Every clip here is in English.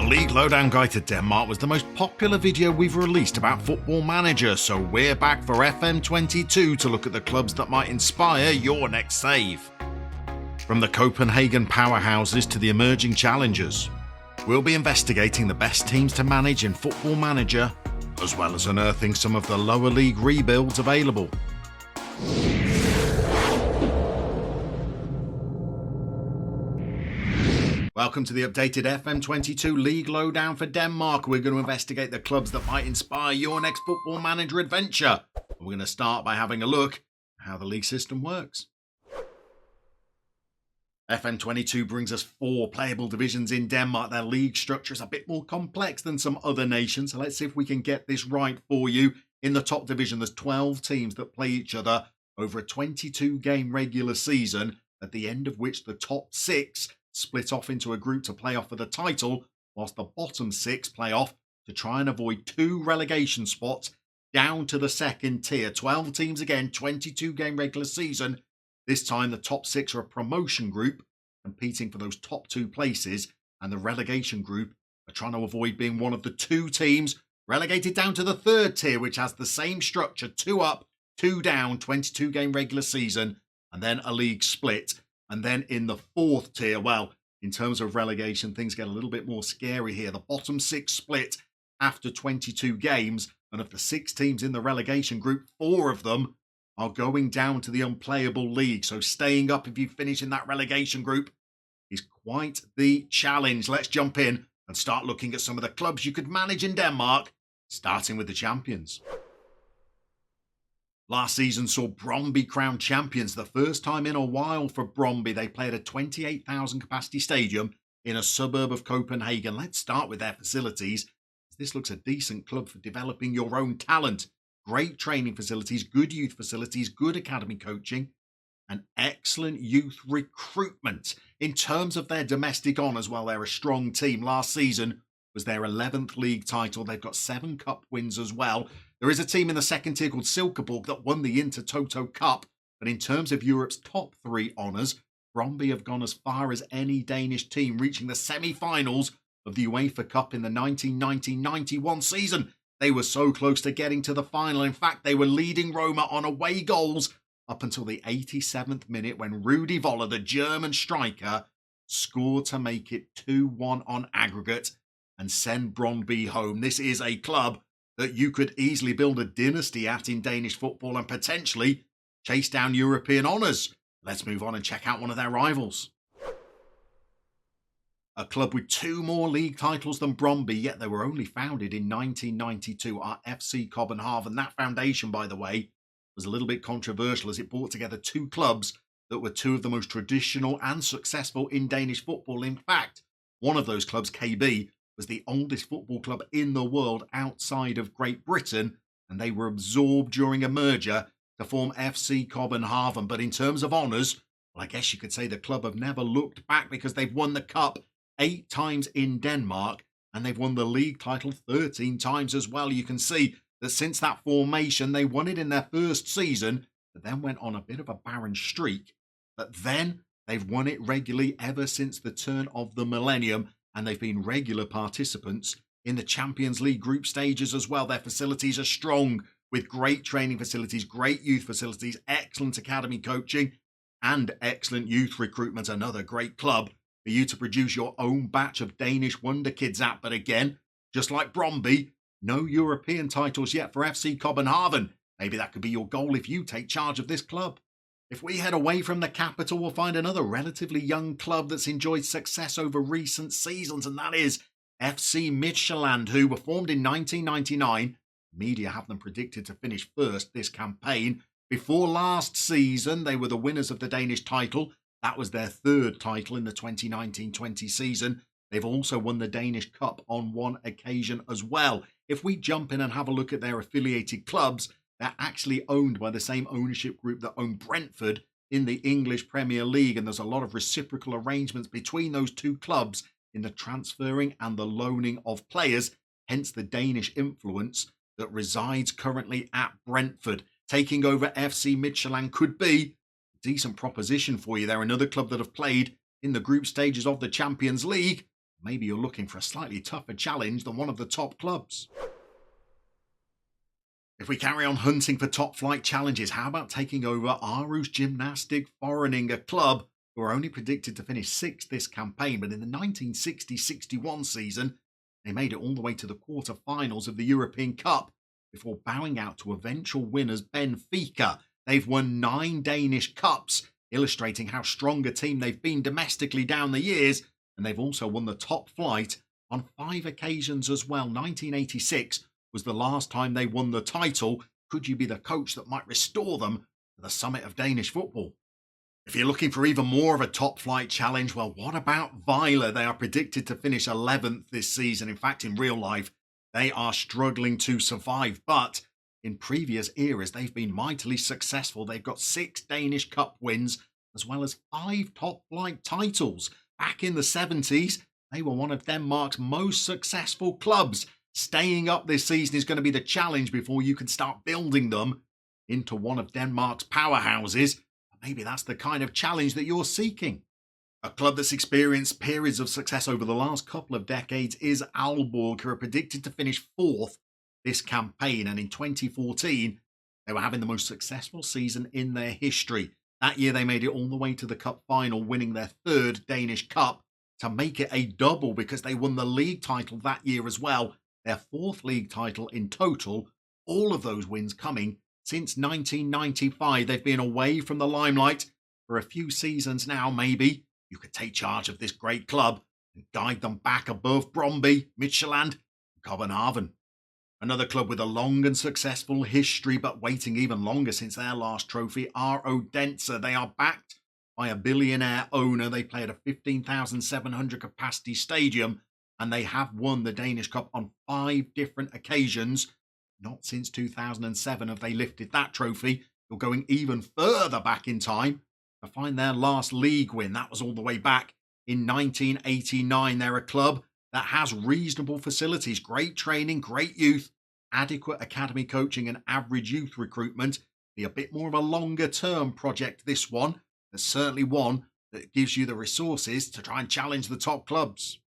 League Lowdown Guide to Denmark was the most popular video we've released about Football Manager, so we're back for FM22 to look at the clubs that might inspire your next save. From the Copenhagen powerhouses to the emerging challengers, we'll be investigating the best teams to manage in Football Manager, as well as unearthing some of the lower league rebuilds available. Welcome to the updated FM22 League Lowdown for Denmark. We're going to investigate the clubs that might inspire your next Football Manager adventure. We're going to start by having a look at how the league system works. FM22 brings us 4 playable divisions in Denmark. Their league structure is a bit more complex than some other nations, so let's see if we can get this right for you. In the top division, there's 12 teams that play each other over a 22-game regular season, at the end of which the top 6 split off into a group to play off for the title, whilst the bottom 6 play off to try and avoid 2 relegation spots down to the second tier. 12 teams again, 22-game regular season. This time the top 6 are a promotion group competing for those top 2 places, and the relegation group are trying to avoid being one of the 2 teams relegated down to the third tier, which has the same structure: 2 up, 2 down, 22-game regular season, and then a league split. And then in the 4th tier, well, in terms of relegation, things get a little bit more scary here. The bottom 6 split after 22 games, and of the 6 teams in the relegation group, 4 of them are going down to the unplayable league. So staying up if you finish in that relegation group is quite the challenge. Let's jump in and start looking at some of the clubs you could manage in Denmark, starting with the champions. Last season saw Brondby crowned champions, the first time in a while for Brondby. They played a 28,000 capacity stadium in a suburb of Copenhagen. Let's start with their facilities. This looks a decent club for developing your own talent. Great training facilities, good youth facilities, good academy coaching, and excellent youth recruitment. In terms of their domestic honours, well, they're a strong team. Last season was their 11th league title. They've got 7 cup wins as well. There is a team in the second tier called Silkeborg that won the Intertoto Cup. But in terms of Europe's top 3 honours, Brondby have gone as far as any Danish team, reaching the semi-finals of the UEFA Cup in the 1990-91 season. They were so close to getting to the final. In fact, they were leading Roma on away goals up until the 87th minute when Rudi Voller, the German striker, scored to make it 2-1 on aggregate and send Brondby home. This is a club that you could easily build a dynasty at in Danish football and potentially chase down European honours. Let's move on and check out one of their rivals. A club with 2 more league titles than Brondby, yet they were only founded in 1992, are FC Kpbenhavn. That foundation, by the way, was a little bit controversial as it brought together 2 clubs that were 2 of the most traditional and successful in Danish football. In fact, one of those clubs, KB, was the oldest football club in the world outside of Great Britain, and they were absorbed during a merger to form FC Kpbenhavn. But in terms of honours, well, I guess you could say the club have never looked back because they've won the cup 8 times in Denmark, and they've won the league title 13 times as well. You can see that since that formation, they won it in their first season, but then went on a bit of a barren streak. But then they've won it regularly ever since the turn of the millennium, and they've been regular participants in the Champions League group stages as well. Their facilities are strong, with great training facilities, great youth facilities, excellent academy coaching, and excellent youth recruitment. Another great club for you to produce your own batch of Danish wonder kids at. But again, just like Brondby, no European titles yet for FC Kpbenhavn. Maybe that could be your goal if you take charge of this club. If we head away from the capital, we'll find another relatively young club that's enjoyed success over recent seasons, and that is FC Midtjylland, who were formed in 1999. Media have them predicted to finish first this campaign. Before last season, they were the winners of the Danish title. That was their 3rd title in the 2019-20 season. They've also won the Danish Cup on 1 occasion as well. If we jump in and have a look at their affiliated clubs, they're actually owned by the same ownership group that own Brentford in the English Premier League, and there's a lot of reciprocal arrangements between those 2 clubs in the transferring and the loaning of players, hence the Danish influence that resides currently at Brentford. Taking over FC Midtjylland could be a decent proposition for you. They're another club that have played in the group stages of the Champions League, Maybe you're looking for a slightly tougher challenge than one of the top clubs. If we carry on hunting for top flight challenges, how about taking over Aarhus Gymnastic Forening, a club who are only predicted to finish 6th this campaign, but in the 1960-61 season, they made it all the way to the quarter-finals of the European Cup before bowing out to eventual winners Benfica. They've won 9 Danish Cups, illustrating how strong a team they've been domestically down the years, and they've also won the top flight on 5 occasions as well. 1986 was the last time they won the title. Could you be the coach that might restore them to the summit of Danish football? If you're looking for even more of a top flight challenge, well, what about Vejle? They are predicted to finish 11th this season. In fact, in real life, they are struggling to survive. But in previous eras, they've been mightily successful. They've got 6 Danish Cup wins, as well as 5 top flight titles. Back in the 70s, they were one of Denmark's most successful clubs. Staying up this season is going to be the challenge before you can start building them into one of Denmark's powerhouses. Maybe that's the kind of challenge that you're seeking. A club that's experienced periods of success over the last couple of decades is Alborg, who are predicted to finish 4th this campaign. And in 2014, they were having the most successful season in their history. That year, they made it all the way to the cup final, winning their 3rd Danish Cup to make it a double because they won the league title that year as well. Their 4th league title in total, all of those wins coming since 1995. They've been away from the limelight for a few seasons now. Maybe you could take charge of this great club and guide them back above Brondby, Midtjylland, and Kpbenhavn. Another club with a long and successful history, but waiting even longer since their last trophy, are Odense. They are backed by a billionaire owner. They play at a 15,700 capacity stadium, and they have won the Danish Cup on 5 different occasions. Not since 2007 have they lifted that trophy. You're going even further back in time to find their last league win. That was all the way back in 1989. They're a club that has reasonable facilities, great training, great youth, adequate academy coaching and average youth recruitment. Be a bit more of a longer term project, this one. There's certainly one that gives you the resources to try and challenge the top clubs.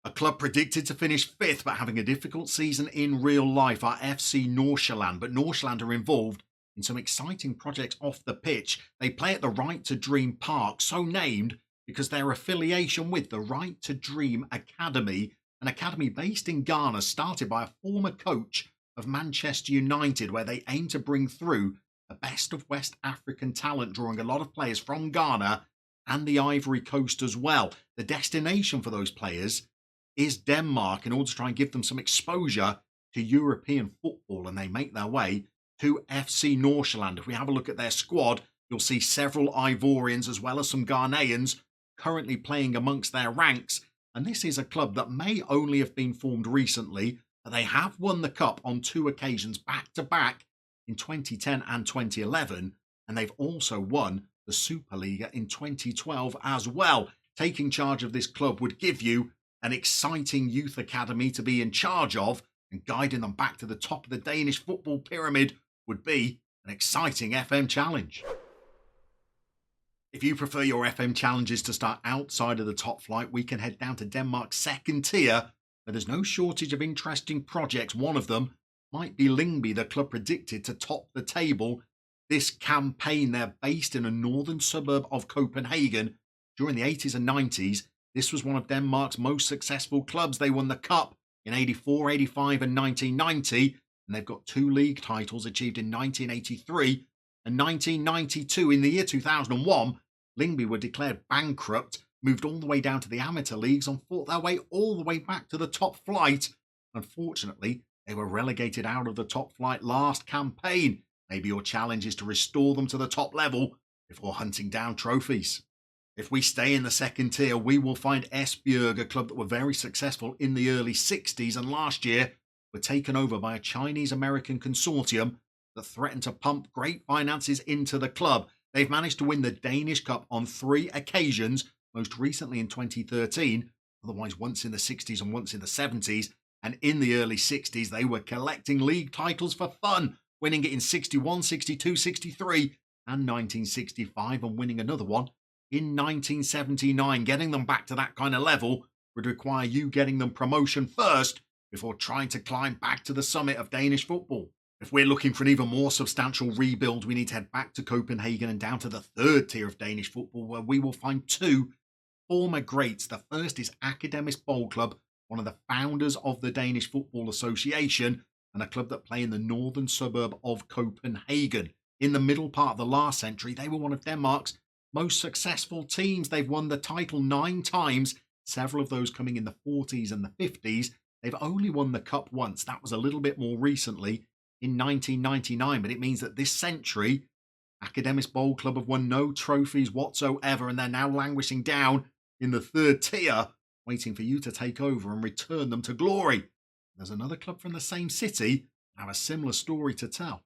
A club predicted to finish 5th but having a difficult season in real life are FC Nordsjaelland. But Nordsjaelland are involved in some exciting projects off the pitch. They play at the Right to Dream Park, so named because their affiliation with the Right to Dream Academy, an academy based in Ghana, started by a former coach of Manchester United, where they aim to bring through the best of West African talent, drawing a lot of players from Ghana and the Ivory Coast as well. The destination for those players is Denmark in order to try and give them some exposure to European football, and they make their way to FC Nordsjaelland. If we have a look at their squad, you'll see several Ivorians as well as some Ghanaians currently playing amongst their ranks, and this is a club that may only have been formed recently, but they have won the cup on 2 occasions back to back in 2010 and 2011, and they've also won the Superliga in 2012 as well. Taking charge of this club would give you an exciting youth academy to be in charge of, and guiding them back to the top of the Danish football pyramid would be an exciting FM challenge. If you prefer your FM challenges to start outside of the top flight, we can head down to Denmark's 2nd tier, where there's no shortage of interesting projects. One of them might be Lyngby, the club predicted to top the table this campaign. They're based in a northern suburb of Copenhagen. During the 80s and 90s, this was one of Denmark's most successful clubs. They won the cup in 84, 85 and 1990, and they've got 2 league titles achieved in 1983 and 1992. In the year 2001, Lyngby were declared bankrupt, moved all the way down to the amateur leagues and fought their way all the way back to the top flight. Unfortunately, they were relegated out of the top flight last campaign. Maybe your challenge is to restore them to the top level before hunting down trophies. If we stay in the 2nd tier, we will find Esbjerg, a club that were very successful in the early 60s and last year were taken over by a Chinese-American consortium that threatened to pump great finances into the club. They've managed to win the Danish Cup on 3 occasions, most recently in 2013, otherwise once in the 60s and once in the 70s. And in the early 60s, they were collecting league titles for fun, winning it in 61, 62, 63 and 1965, and winning another one in 1979. Getting them back to that kind of level would require you getting them promotion first before trying to climb back to the summit of Danish football. If we're looking for an even more substantial rebuild, we need to head back to Copenhagen and down to the third tier of Danish football, where we will find two former greats. The first is Akademisk Boldklub, one of the founders of the Danish Football Association, and a club that play in the northern suburb of Copenhagen. In the middle part of the last century, they were one of Denmark's most successful teams. They've won the title 9 times, several of those coming in the 40s and the 50s. They've only won the cup once. That was a little bit more recently in 1999, but it means that this century, Akademisk Boldklub have won no trophies whatsoever, and they're now languishing down in the third tier, waiting for you to take over and return them to glory. There's another club from the same city that have a similar story to tell.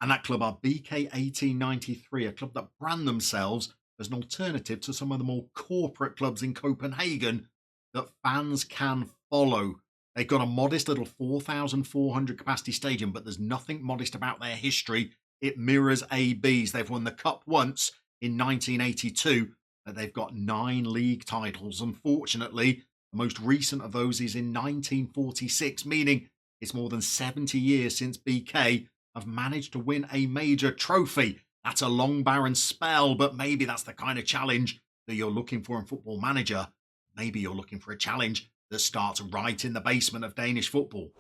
And that club are BK 1893, a club that brand themselves as an alternative to some of the more corporate clubs in Copenhagen that fans can follow. They've got a modest little 4,400 capacity stadium, but there's nothing modest about their history. It mirrors AB's. They've won the cup once in 1982, but they've got 9 league titles. Unfortunately, the most recent of those is in 1946, meaning it's more than 70 years since BK have managed to win a major trophy. That's a long, barren spell, but maybe that's the kind of challenge that you're looking for in Football Manager. Maybe you're looking for a challenge that starts right in the basement of Danish football.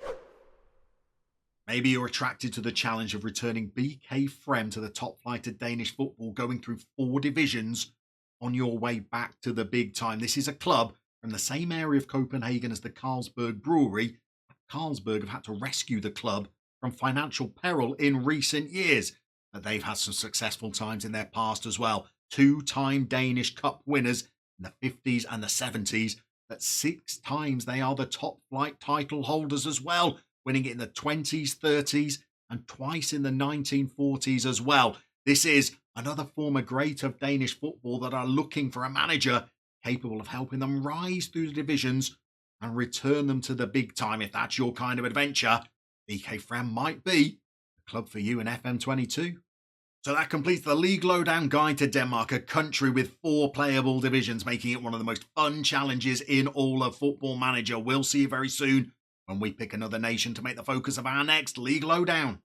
Maybe you're attracted to the challenge of returning BK Kpbenhavn to the top flight of Danish football, going through 4 divisions on your way back to the big time. This is a club from the same area of Copenhagen as the Carlsberg brewery. Carlsberg have had to rescue the club from financial peril in recent years, but they've had some successful times in their past as well. 2-time Danish Cup winners in the 50s and the 70s, but 6 times they are the top flight title holders as well, winning it in the 20s, 30s, and twice in the 1940s as well. This is another former great of Danish football that are looking for a manager capable of helping them rise through the divisions and return them to the big time. If that's your kind of adventure, BK Kpbenhavn might be the club for you in FM22. So that completes the League Lowdown guide to Denmark, a country with 4 playable divisions, making it one of the most fun challenges in all of Football Manager. We'll see you very soon when we pick another nation to make the focus of our next League Lowdown.